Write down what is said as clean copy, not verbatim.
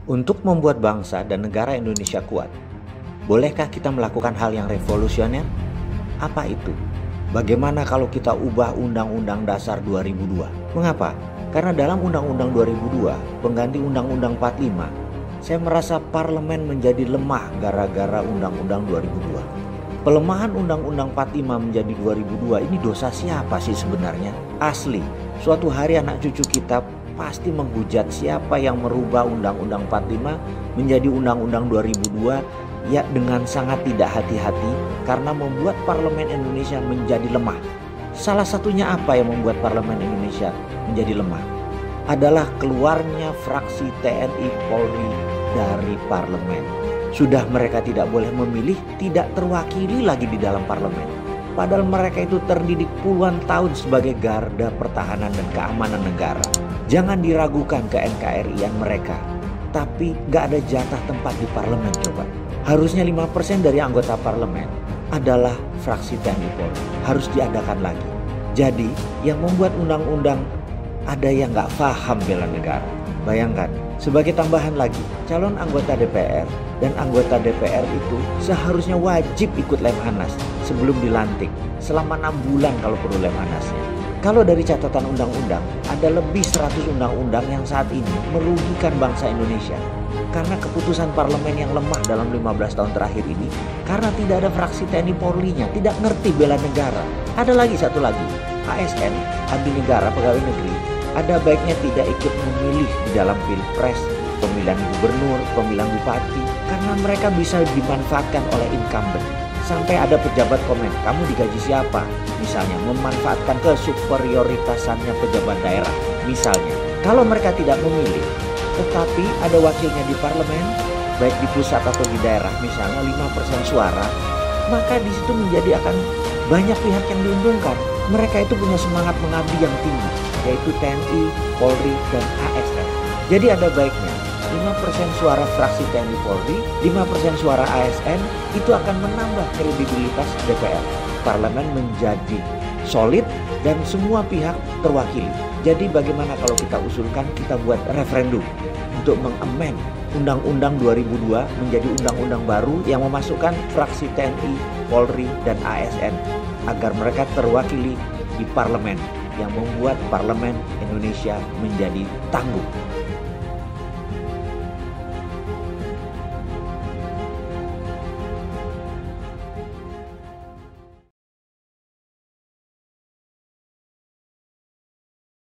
Untuk membuat bangsa dan negara Indonesia kuat, bolehkah kita melakukan hal yang revolusioner? Apa itu? Bagaimana kalau kita ubah Undang-Undang Dasar 2002? Mengapa? Karena dalam Undang-Undang 2002, pengganti Undang-Undang 45, saya merasa parlemen menjadi lemah gara-gara Undang-Undang 2002. Pelemahan Undang-Undang 45 menjadi 2002 ini dosa siapa sih sebenarnya? Asli, suatu hari anak cucu kita pasti menghujat siapa yang merubah Undang-Undang 45 menjadi Undang-Undang 2002 ya dengan sangat tidak hati-hati karena membuat parlemen Indonesia menjadi lemah. Salah satunya apa yang membuat parlemen Indonesia menjadi lemah? Adalah keluarnya fraksi TNI Polri dari parlemen. Sudah mereka tidak boleh memilih, tidak terwakili lagi di dalam parlemen. Padahal mereka itu terdidik puluhan tahun sebagai garda pertahanan dan keamanan negara. Jangan diragukan ke NKRI-an mereka. Tapi gak ada jatah tempat di parlemen coba. Harusnya 5% dari anggota parlemen adalah fraksi TNI Polri. Harus diadakan lagi. Jadi yang membuat undang-undang ada yang gak paham bela negara. Bayangkan, sebagai tambahan lagi, calon anggota DPR dan anggota DPR itu seharusnya wajib ikut Lemhanas sebelum dilantik. Selama 6 bulan kalau perlu Lemhanasnya. Kalau dari catatan undang-undang, ada lebih 100 undang-undang yang saat ini merugikan bangsa Indonesia. Karena keputusan parlemen yang lemah dalam 15 tahun terakhir ini, karena tidak ada fraksi TNI Polri-nya, tidak ngerti bela negara. Ada lagi satu lagi, ASN, abdi negara, pegawai negeri, ada baiknya tidak ikut memilih di dalam pilpres, pemilihan gubernur, pemilihan bupati, karena mereka bisa dimanfaatkan oleh incumbent. Sampai ada pejabat komen, kamu digaji siapa? Misalnya memanfaatkan kesuperioritasannya pejabat daerah. Misalnya, kalau mereka tidak memilih, tetapi ada wakilnya di parlemen, baik di pusat atau di daerah, misalnya 5% suara, maka di situ menjadi akan banyak pihak yang diuntungkan. Mereka itu punya semangat mengabdi yang tinggi, yaitu TNI, Polri, dan ASN. Jadi ada baiknya 5% suara fraksi TNI Polri, 5% suara ASN itu akan menambah kredibilitas DPR. Parlemen menjadi solid dan semua pihak terwakili. Jadi bagaimana kalau kita usulkan kita buat referendum untuk mengamen Undang-Undang 2002 menjadi undang-undang baru yang memasukkan fraksi TNI, Polri, dan ASN agar mereka terwakili di parlemen yang membuat parlemen Indonesia menjadi tangguh.